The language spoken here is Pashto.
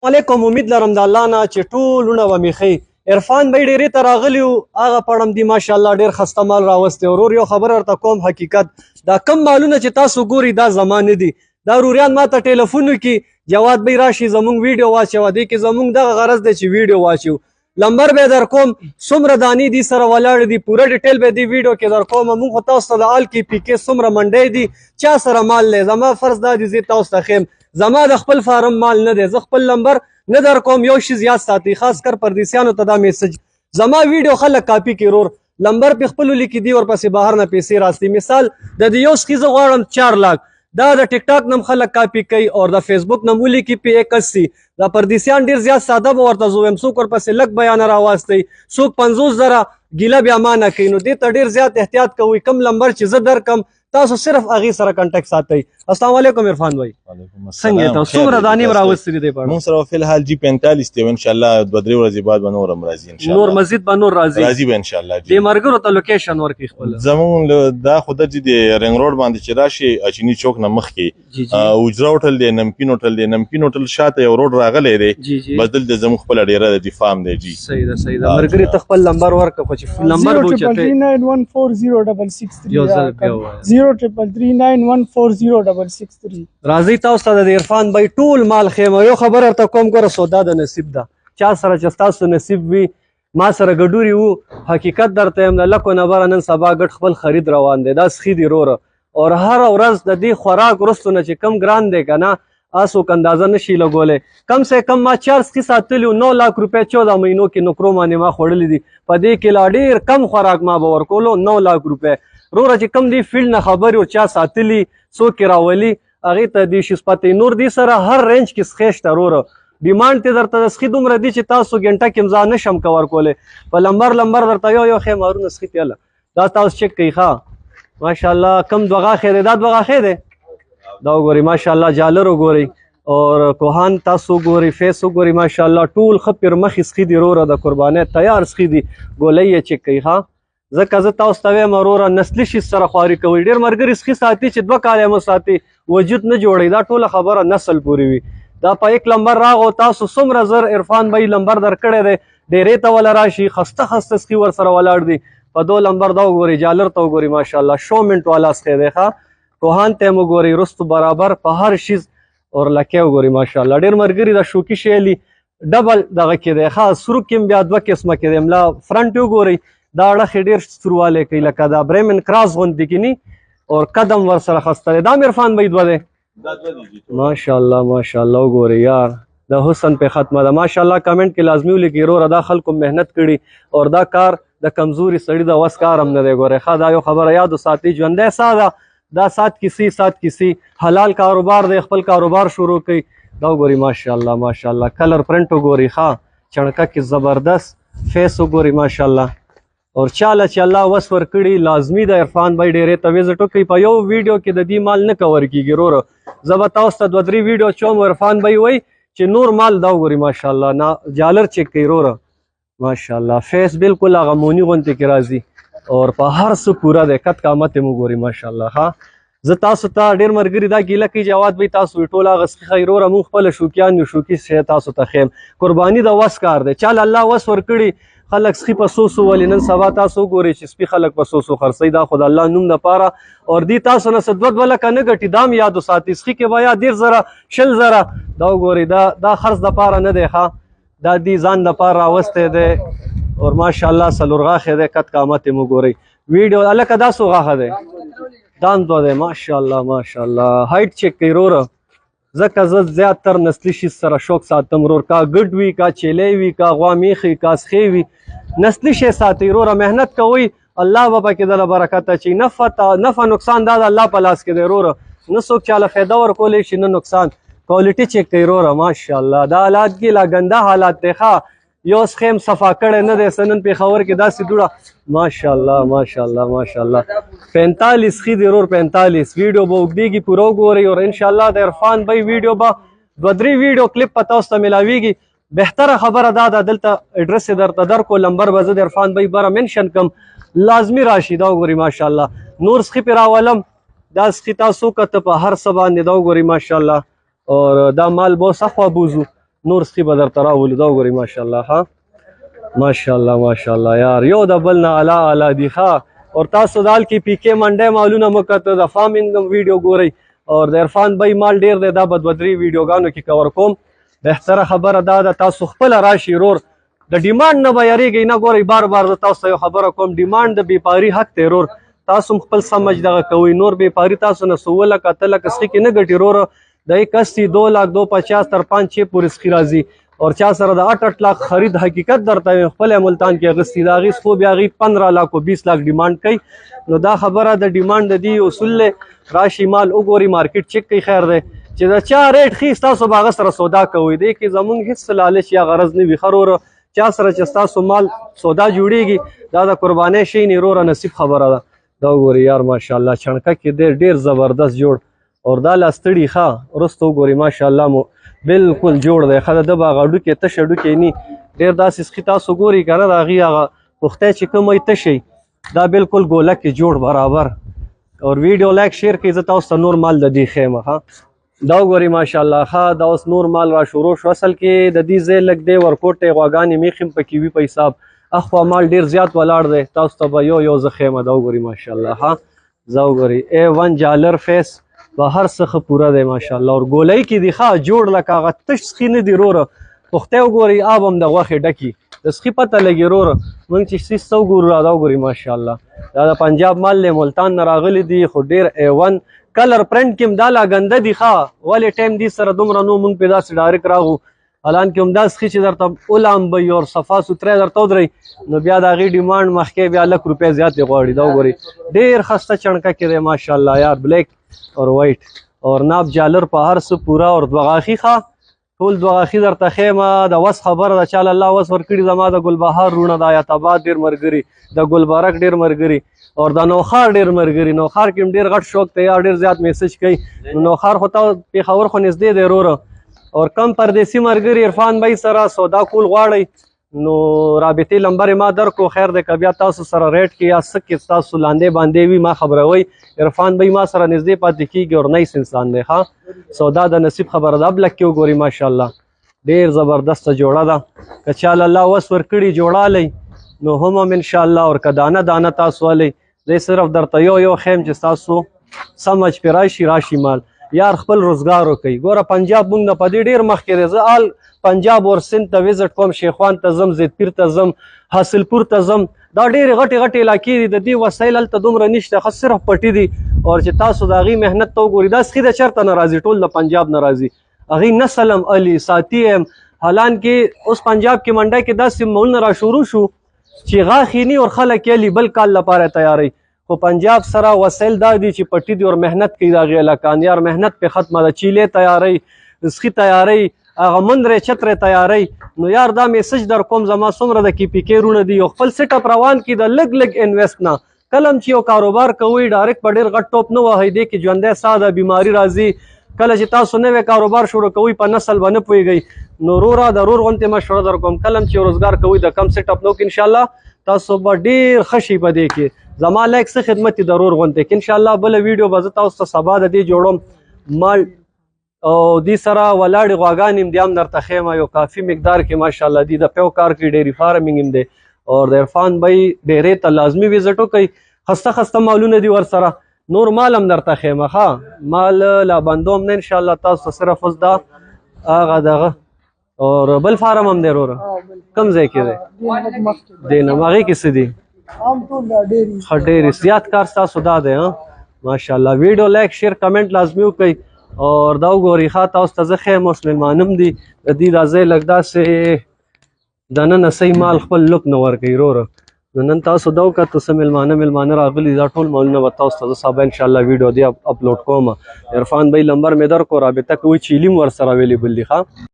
علیکم امید لرم د الله نه چې ټولونه به مې ښه عرفان بی ډېرې ته راغلی وو هغه پړم دي ماشاءالله ډېر خسته مال راوستی ورور یو خبره ورته کوم حقیقت دا کم مالونه چې تاسو ګوري دا زما نه دي دا روریان ما ته ټلیفون وکړي جواد بی راشي زمونږ ویډیو واچوه دی کې زمونږ دغه غرض دی چې ویډیو واچو لمبر به در کوم څومره دانې دي سره ولاړ دي پوره ډیټیل به دی ویډیو کې در کوم موږ خو تاسو ته د آل کې پی کې څومره منډی دي چا سره مال دی زما فرض دا دی زه تاسو ته ښیم زما د خپل فارم مال نه دی زه خپل لمبر نه در کوم یو شی زیات ساتي خاص کر پردیسیانو ته دا میسج زما ویډیو خلک کاپی کوي رور لمبر په خپل لیکي دی ورپسې بهر نه پیسې راستي مثال د دې یو سخیزه غواړم 4 لاک دا د ټیک ټاک نم خلک کاپی کوي او د فیسبوک نم ولیکي په 81 دا پردیسیان ډیر زیات ساده به ورته زویم څوک ورپسې لک بیان راوستي څوک 50,000 ګیله بیا مانه کوي نو دې ته ډیر زیات احتیاط کوئ کم لمبر چې زه درکم تاسو صرف هغې سره کنټیکټ ساتئ السلام علیکم عرفان بھائی څنګه تاسو څومره دانې راوستي دي په موږ سره فلحال جی 45 دی ان شاء الله 2-3 ورځې بعد به نور هم راځي ان شاء الله نور مزید به نور راځي به ان شاء الله دې مرګرو ته لوکیشن ورکړي خپل زمون دا خود د رنګ روډ باندې چې راشي اچنی چوک نه مخ کې اوجرا هوټل دی نمکین هوټل شاته یو روډ راغلی دی بدل د زمون خپل ډیره د فارم دی جی صحیح ده مرګري ته خپل نمبر ورکړه خو چې نمبر به چته 033914066 یو ځل بیا وایي 033914066 راځي تاسو ته د عرفان بھائی ټول مال خیمه یو خبر ورته کوم ګوره سودا د نصیب ده چا سره چې تاسو نصیب وي ما سره ګډوري وو حقیقت درته یم د لکو نه بره نن سبا ګډ خپل خرید روان دی دا سخي دی روره او هر ورځ د دې خوراک وروستو نه چې کم ګران دی که نه اسوک اندازه نشي لګولی کم سے کم ما 4 سخي ساتلي 9 لاک روپۍ 14 مهینو کې نوکرو باندې ما خوړلي دي په دې کې لا ډېر کم خوراک ما به ورکولو 9 لاک روپۍ روره چې کم دی فیلډ نه خبرې او چا ساتلي څوک یې راولي هغې ته دې شي سپتې نور دې سره هر رینج کې سخی شته روره ډیمانډ ته درته د سخي دومره دي چې تاسو ګنټه کې ځان نشم کور کولی په لمبر درته یو ښې مارونه سخي پیاله دا تاسو چک کوئ ښه ماشاءالله کم دوه غاښې دی دا دوه غاښې دی دا وګورئ ماشاءالله جالر وګورئ اور کوهان تاسو وګورئ فیس وګورئ ماشاءالله ټول ښه پر مخې سخي دي روره د قربانۍ تیار سخي دي ګولۍ یې چک کوئ ښه ځکه زه تاسو ته وایم وروره نسلي شي سره خواري کوئ ډېر ملګري سخي ساتي چې 2 کاله مو ساتي وجود نه جوړوي دا ټوله خبره نسل پورې وي دا په 1 لمبر راغو تاسو څومره زر عرفان بھائی لمبر درکړی دی ډېرې ته وله راشي خسته سخي ورسره ولاړ دي په 2 لمبر دا وګورئ جالر ته وګورئ ماشاءالله شو منټ والا سخی دی ښه کوهان ته هم وګورئ رستو برابر په هر شیز اور لکۍ وګورئ ماشاءالله ډېر ملګري د شوکي شیلي ډبل دغه کې دی ښه سرو کې هم بیا 2 قسمه کې دی ملا فرنټ وګورئ دا اړخې ډېر ستروالی کوي لکه دا برېمن کراس غوندې کینی اور قدم ورسره خسته دی دا هم عرفان بھائی 2 دی ماشاءالله وګورئ یار د حسن په ختمه ده ماشاءالله کمنټ کې لازمي ولیکئ وروره دا خلکو محنت کړي اور دا کار د کمزوري سړي د وس کار هم نه دی ګورئ ښه دا یو خبره یادو ساتي ژوندی سا ده دا سات کسی حلال کاروبار دی خپل کاروبار شروع کوي دا وګورئ ماشاءالله کلر پرنټ وګورئ ښه چڼکه کې زبردست فیس وګورئ ماشاءالله اور چاله چې الله وس ورکړي لازمي د عرفان بھائی ډېرې ته وزټ وکړئ په یو ویډیو کې د دې مال نه کور کېږي وروره زه به تاسو ته 2-3 ویډیو چوم عرفان بھائی وایي چې نور مال دا وګورئ ماشاءالله نه جالر چک کوي وروره ماشاءالله فیس بالکل هغه موني غوندې کې راځي اور په هر څه پوره دی کت قامت یې وګورئ ماشاءالله ښه زه تاسو ته ډېر ملګري دا ګیله کوي جواد بھائی تاسو ټول هغه سخي ښایي وروره موږ خپله شوقیان یو شوقي شی تاسو ته ښیم قرباني د وس کار دی چاله الله وس ورکړي خلک سخي په 100 ولې نن سبا تاسو وګورئ چې سپي خلک په 100 خرڅوي دا خو د الله نوم دپاره اور دې تاسو نه څه 2 لکه نه ګټي دا هم یادو ساتي سخي کې به یا 10,000 10,000 دا وګورئ دا خرڅ دپاره نه دی ښه دا دې ځان دپاره راوستی دی اور ماشاءالله څلور غاښې دی کت قامت یې وګورئ ویډیو هلکه دا څو غاښه دی دا هم 2 دی ماشاءالله هایټ چک کوئ وروره ځکه زه زیاتر نسلي شي سره شوق ساتم ورور کا ګډ وي کا چیلی وي کا غوا میخې کا سخې وي نسلي شی ساتئ وروره محنت کوئ الله به پکې دله برکت اچوي نفع نقصان دا د الله په لاس کې دی وروره نه څوک چاله فایده ورکولی شي نه نقصان کوالټي چک کوئ وروره ماشاءالله دا حالات کې لا ګنده حالات دی ښه یو سخیم صفا کړی نه دی سنن پېښور کې داسې دوړه ماشاءالله 45 سخي دی ورور 45 ویډیو به اوږدېږي پوره وګورئ اور انشاءالله د عرفان بھائی ویډیو به 2-3 ویډیو کلیپ په تاسو ته ملاویږي بهتره خبره دا ده دلته اډرس یې درته درکو لمبر به زه د عرفان بھائی بره منشن کم لازمي راشي دا وګورئ ماشاءالله نور سخي پې راولم دا سخي تاسو کته په هر څه باندې دا وګورئ ماشاءالله اور دا مال به سخوا بوزو نور سخي به درته راولو دا وګورئ ماشاءالله ها ماشاءالله ماشاءالله یار یو د بل نه اعلی اعلی دي ښه اور تاسو دال کې پی کې منډه مالونه مکته د فارمینګ ویډیو ګورئ اور د عرفان بھائی مال ډیر دی دا بدبدري ویډیوګانو کې کور کوم بهتره خبره دا ده تاسو خپل راشي رور د ډیماند نه به یریږئ نه ګورئ بار بار زه تاسو ته یو خبره کوم ډیماند د بیپاري حق دی رور تاسو خپل سمجھ دغه کوئ نور بیپاري تاسو نه 16 لک 8 لک سخي کې نه ګټي رور د 81 2 लाख 250 تر 5 پورې سخي راځي اور چا سره د 8 लाख خرید حقیقت درته خپل ملتان کې اغستی دا غي خو بیا غي 15 लाख او 20 लाख ډیماند کوي نو دا خبره د ډیماند دی اصول له راشي مال وګوري مارکیټ چک کوي خیر دی چې دا چا ریټ خي تاسو باغ سره سودا کوي دی کې زمون هیڅ لالچ یا غرض نه وي خرور چا سره چې تاسو مال سودا جوړیږي دا د قرباني شي نه رور نصیب خبره ده دا وګوري یار ماشاءالله چنکه کې ډیر زبردست جوړ اور دا لاستړي ښه ورستو ګوري ماشاءالله مو بالکل جوړ دی خدای د باغ اډو کې تشه اډو کې ني ډیر داسې سخي تاسو ګوري کنه دا غي هغه پخته چې کومې تشي دا بالکل ګوله کې جوړ برابر اور ویډیو لایک شیر کړئ زه تاسو ته نور مال د دې خیمه ها دا وګوري ماشاءالله ښه دا اوس نور مال را شروع شو اصل کې د دې ځای لږ دی ورکوټې غواګانې میخم پکې وي په حساب اخوا مال ډیر زیات ولاړ دی تاسو ته به یو زه خیمه دا وګوري ماشاءالله ها زه وګوري A1 جالر فیس په هر څه پوره دی ماشاءالله اور ګولۍ کې دی ښه جوړ لکه هغه تش سخي نه دی روره پخته وګورئ آب هم د غوښې ډکي د سخي پته لګي روره موږ چې سیس ته وګورو را دا وګورئ ماشاءالله دا د پنجاب مال له ملتان نه راغلی دی خو ډېر A1 کلر پرنټ کې هم دا لا ګنده دي ښه ولې ټایم دی سره دومره نو موږ پې داسې ډایرکټ راغو الان کې هم دا سخي چې درته ولامبئ اور صفا سوتری درته ودرئ نو بیا د هغې ډیمانډ مخکې بیا لک روپۍ زیاتې غواړي دا وګورئ ډېر ښسته چڼکه کې دی ماشاءالله یار بلیک اور وایټ اور ناب جالر په هر څه پورا اور دوغاخي ښه ټول دوغاخي درته خیمه د وس خبره ده چاله الله وس ورکړي زما د ګلبهار روڼه د آیت آباد ډېر ملګري د ګلبرک ډېر ملګري اور د نوخار ډېر ملګري نوخار کې هم ډېر غټ شوق دی یا ډېر زیات میسج کوي نو نوخار خو ته پېښور خو نږدې دی وروره اور کم پردیسي ملګري عرفان بھائی سره سودا کول غواړئ نو رابطې نمبر ما درکو خیر دی که بیا تاسو سره ریټ کې یا څه کې تاسو لاندې باندې وي ما خبروئ عرفان بھائی ما سره نږدې پاتې کېږي اور نایس انسان دی ښه سودا د نصیب خبره ده اب لک کې وګورئ ماشاءالله ډېر زبردسته جوړه ده که چاله الله وس ورکړي جوړالی نو هم انشاءالله اور که دانه دانه تاسو والی زه صرف درته یو خیم چې تاسو سمجھ پې راشي مال یار خپل روزګار وکړئ ګوره پنجاب موږ نه په دې ډېر مخکې دی زه آل پنجاب اور سند ته وزټ کوم شیخوان ته ځم زیدپیر ته ځم حاصلپور ته ځم دا ډېرې غټې غټې علاقې دي د دې وسایل هلته دومره نشته ښه صرف پټي دي اور چې تاسو د هغې محنت ته وګورئ دا سخي د چېرته نه راځي ټول د پنجاب نه راځي هغې نسل هم علي ساتي هم حالان کې اوس پنجاب کې منډه کې داسې مولونه را شروع شو چې غاښې ني اور خلک یې علي بل کال لپاره تیاروي خو پنجاب سره وسایل دا دي چې پټي دي اور محنت کوي د هغې علاقان یار محنت پې ختمه ده چیلې تیاروي سخي تیاروي هغه مندرې چترې تیاروي نو یار دا میسج در کوم زما څومره د کې پی کې رونه دي او خپل سیټ اپ روان کړي د لږ لږ انویسټ نه کله هم چې یو کاروبار کوئ ډایرکټ په ډېر غټ ټوپ نه وهئ دې کې ژوندی ساه ده بیماري راځي کله چې تاسو نوی کاروبار شروع کوئ په نسل به نه پوهېږئ نو روره د رور غوندې مشوره در کوم کله هم چې روزګار کوئ د کم سیټ اپ نو کې انشاءالله تاسو به ډېر ښه شئ په دې کې زما لایک څه خدمت د رور غوندې کې انشاءالله بله ویډیو به زه تاسو ته سبا د دې جوړم مال او دې سره ولاړې غواګانې هم دې هم درته ښیم یو کافي مقدار کې ماشاءالله دې د پیو کار کې ډېري فارمینګ هم دی اور د عرفان بھائی ډېرې ته لازمي وزټ وکئ خسته خسته مالونه دي ورسره نور مال هم درته ښیم ښه مال لا بندو هم نه انشاءالله تاسو ته صرف اوس دا هغه دغه اور بل فارم هم دی وروره کوم ځای کې دی دی نه هغې کې څه دي ښه ډېرې زیات کار ستاسو دا دی ماشاءالله ویډیو لایک شیر کمنټ لازمي وکئ اور دا وګورئ ښه تاسو ته زه ښیم اوس میلمانه هم دي د دې دا ځای لږ داسې دننه صحیح مال خپل لوک نه ورکوي وروره نو نن تاسو دا وکتو څه میلمانه راغلي دا ټول مالونه به تاسو ته زه سبا انشاءالله ویډیو دی اپلوډ کوم عرفان بھائی نمبر مې درکړو رابطه کوئ چیلي هم ورسره اویلیبل دي ښه